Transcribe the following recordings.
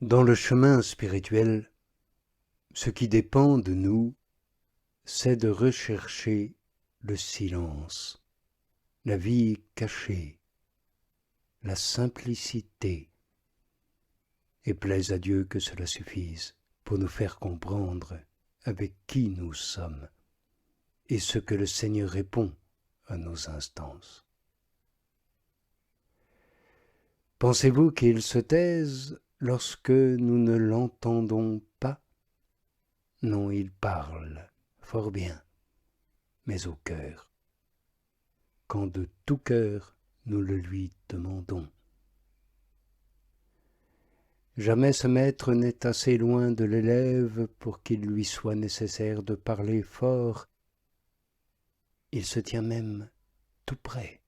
Dans le chemin spirituel, ce qui dépend de nous, c'est de rechercher le silence, la vie cachée, la simplicité, et plaise à Dieu que cela suffise pour nous faire comprendre avec qui nous sommes et ce que le Seigneur répond à nos instances. Pensez-vous qu'il se taise lorsque nous ne l'entendons pas? Non, il parle, fort bien, mais au cœur, quand de tout cœur nous le lui demandons. Jamais ce maître n'est assez loin de l'élève pour qu'il lui soit nécessaire de parler fort. Il se tient même tout près.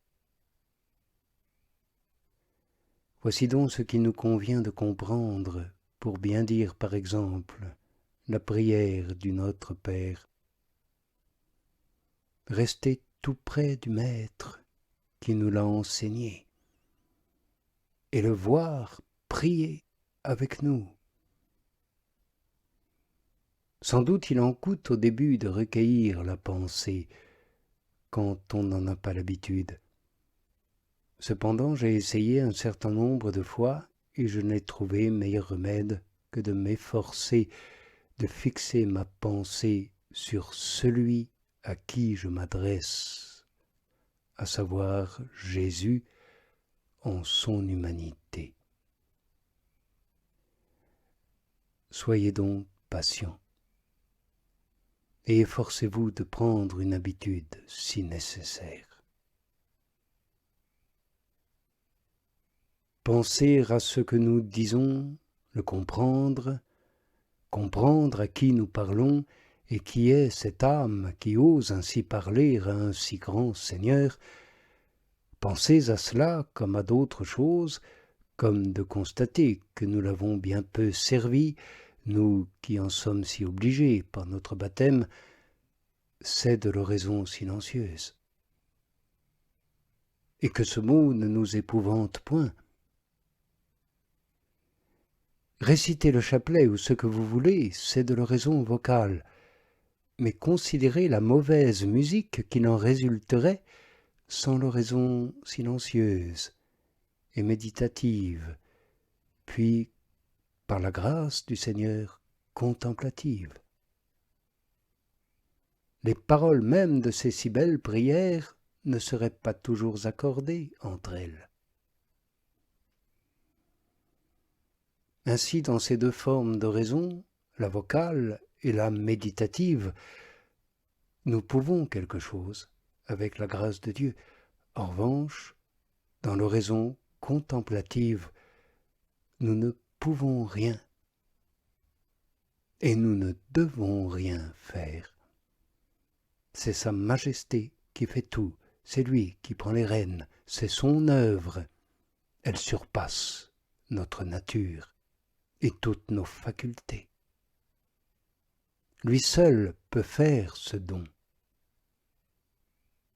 Voici donc ce qu'il nous convient de comprendre pour bien dire, par exemple, la prière du Notre Père. Rester tout près du Maître qui nous l'a enseigné et le voir prier avec nous. Sans doute il en coûte au début de recueillir la pensée quand on n'en a pas l'habitude. Cependant, j'ai essayé un certain nombre de fois et je n'ai trouvé meilleur remède que de m'efforcer de fixer ma pensée sur celui à qui je m'adresse, à savoir Jésus en son humanité. Soyez donc patients et efforcez-vous de prendre une habitude si nécessaire. Penser à ce que nous disons, le comprendre, comprendre à qui nous parlons et qui est cette âme qui ose ainsi parler à un si grand Seigneur. Pensez à cela comme à d'autres choses, comme de constater que nous l'avons bien peu servi, nous qui en sommes si obligés par notre baptême, c'est de l'oraison silencieuse. Et que ce mot ne nous épouvante point. Réciter le chapelet ou ce que vous voulez, c'est de l'oraison vocale, mais considérez la mauvaise musique qu'il en résulterait sans l'oraison silencieuse et méditative, puis, par la grâce du Seigneur, contemplative. Les paroles mêmes de ces si belles prières ne seraient pas toujours accordées entre elles. Ainsi, dans ces deux formes d'oraison, la vocale et la méditative, nous pouvons quelque chose avec la grâce de Dieu. En revanche, dans l'oraison contemplative, nous ne pouvons rien et nous ne devons rien faire. C'est sa majesté qui fait tout, c'est lui qui prend les rênes, c'est son œuvre. Elle surpasse notre nature et toutes nos facultés. Lui seul peut faire ce don,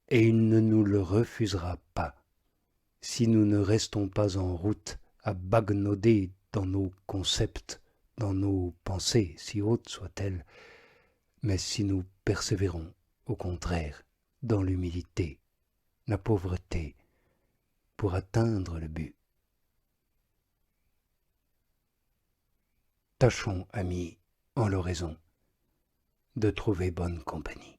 et il ne nous le refusera pas si nous ne restons pas en route à baguenauder dans nos concepts, dans nos pensées, si hautes soient-elles, mais si nous persévérons, au contraire, dans l'humilité, la pauvreté, pour atteindre le but. Tâchons, amis, en l'oraison, de trouver bonne compagnie.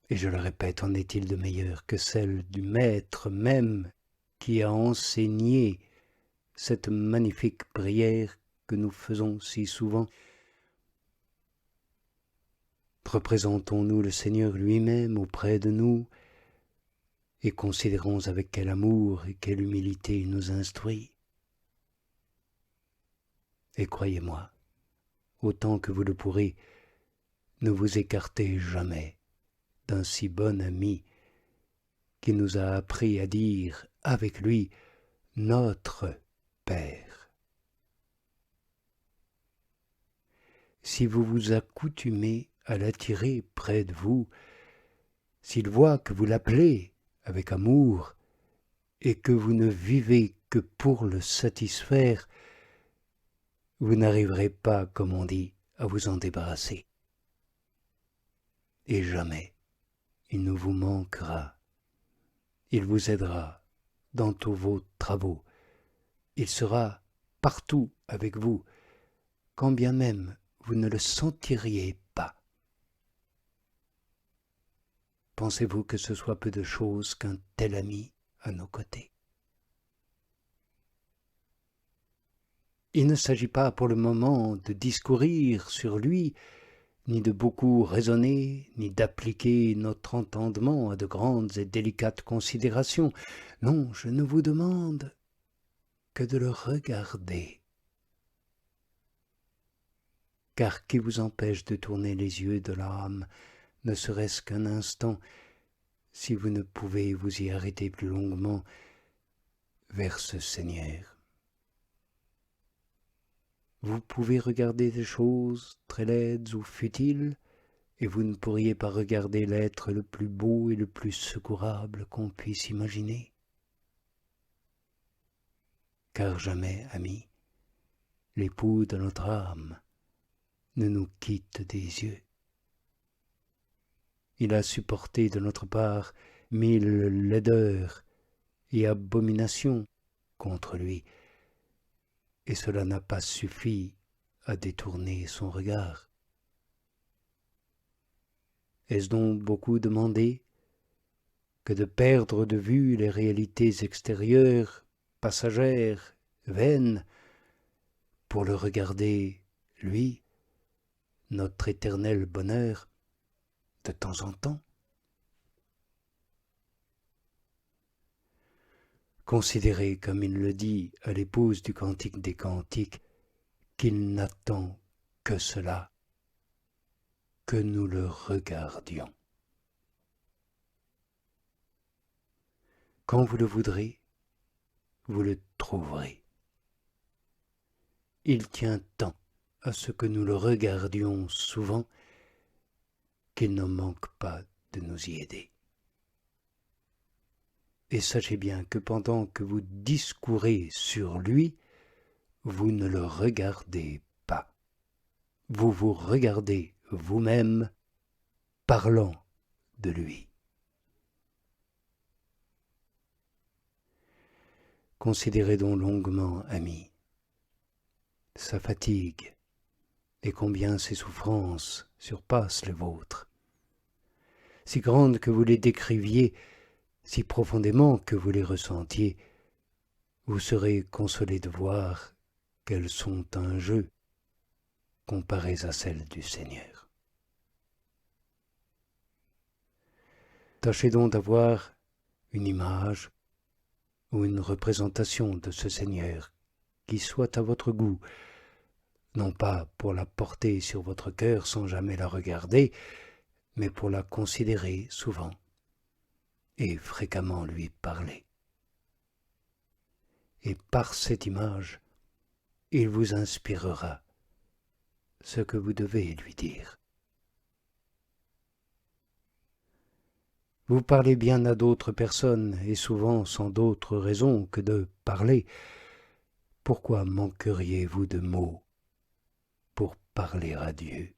Et je le répète, en est-il de meilleur que celle du Maître même qui a enseigné cette magnifique prière que nous faisons si souvent? Représentons-nous le Seigneur lui-même auprès de nous et considérons avec quel amour et quelle humilité il nous instruit. Et croyez-moi, autant que vous le pourrez, ne vous écartez jamais d'un si bon ami qui nous a appris à dire avec lui notre Père. Si vous vous accoutumez à l'attirer près de vous, s'il voit que vous l'appelez avec amour et que vous ne vivez que pour le satisfaire, vous n'arriverez pas, comme on dit, à vous en débarrasser. Et jamais il ne vous manquera. Il vous aidera dans tous vos travaux. Il sera partout avec vous, quand bien même vous ne le sentiriez pas. Pensez-vous que ce soit peu de choses qu'un tel ami à nos côtés? Il ne s'agit pas pour le moment de discourir sur lui, ni de beaucoup raisonner, ni d'appliquer notre entendement à de grandes et délicates considérations. Non, je ne vous demande que de le regarder. Car qui vous empêche de tourner les yeux de l'âme, ne serait-ce qu'un instant, si vous ne pouvez vous y arrêter plus longuement, vers ce Seigneur? Vous pouvez regarder des choses très laides ou futiles, et vous ne pourriez pas regarder l'être le plus beau et le plus secourable qu'on puisse imaginer. Car jamais, amis, l'époux de notre âme ne nous quitte des yeux. Il a supporté de notre part 1000 laideurs et abominations contre lui, et cela n'a pas suffi à détourner son regard. Est-ce donc beaucoup demandé que de perdre de vue les réalités extérieures, passagères, vaines, pour le regarder, lui, notre éternel bonheur, de temps en temps? Considérez, comme il le dit à l'épouse du Cantique des Cantiques, qu'il n'attend que cela, que nous le regardions. Quand vous le voudrez, vous le trouverez. Il tient tant à ce que nous le regardions souvent qu'il ne manque pas de nous y aider. Et sachez bien que pendant que vous discourez sur lui, vous ne le regardez pas. Vous vous regardez vous-même parlant de lui. Considérez donc longuement, amis, sa fatigue et combien ses souffrances surpassent les vôtres. Si grandes que vous les décriviez, si profondément que vous les ressentiez, vous serez consolés de voir qu'elles sont un jeu comparées à celles du Seigneur. Tâchez donc d'avoir une image ou une représentation de ce Seigneur qui soit à votre goût, non pas pour la porter sur votre cœur sans jamais la regarder, mais pour la considérer souvent et fréquemment lui parler. Et par cette image, il vous inspirera ce que vous devez lui dire. Vous parlez bien à d'autres personnes, et souvent sans d'autre raison que de parler. Pourquoi manqueriez-vous de mots pour parler à Dieu,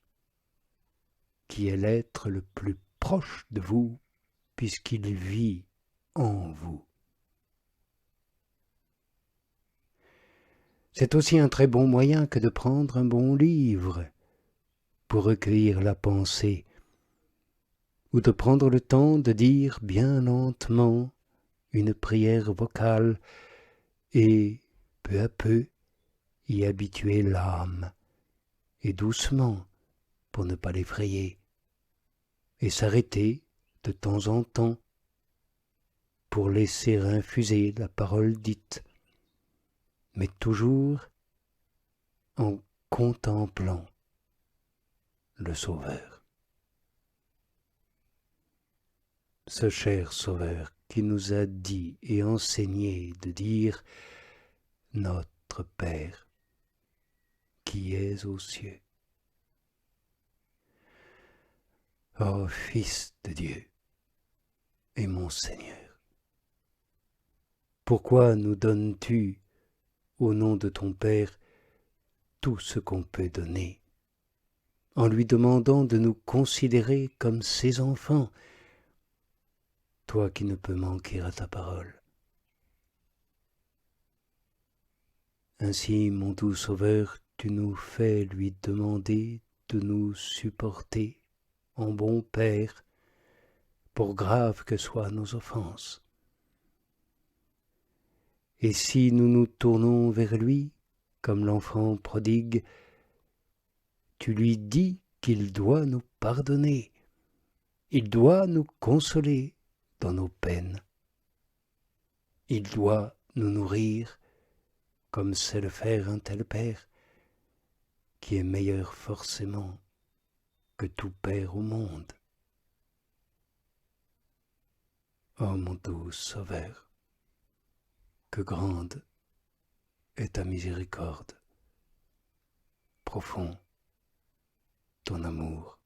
qui est l'être le plus proche de vous, puisqu'il vit en vous? C'est aussi un très bon moyen que de prendre un bon livre pour recueillir la pensée, ou de prendre le temps de dire bien lentement une prière vocale et, peu à peu, y habituer l'âme, et doucement, pour ne pas l'effrayer, et s'arrêter de temps en temps pour laisser infuser la parole dite, mais toujours en contemplant le Sauveur. Ce cher Sauveur qui nous a dit et enseigné de dire « Notre Père qui es aux cieux ». Ô Fils de Dieu et mon Seigneur, Pourquoi nous donnes-tu, au nom de ton Père, tout ce qu'on peut donner, en lui demandant de nous considérer comme ses enfants, toi qui ne peux manquer à ta parole? Ainsi, mon doux Sauveur, tu nous fais lui demander de nous supporter en bon Père, pour graves que soient nos offenses. Et si nous nous tournons vers lui, comme l'enfant prodigue, tu lui dis qu'il doit nous pardonner, il doit nous consoler dans nos peines, il doit nous nourrir, comme sait le faire un tel Père, qui est meilleur forcément que tout Père au monde. Ô mon doux Sauveur, que grande est ta miséricorde, profond ton amour.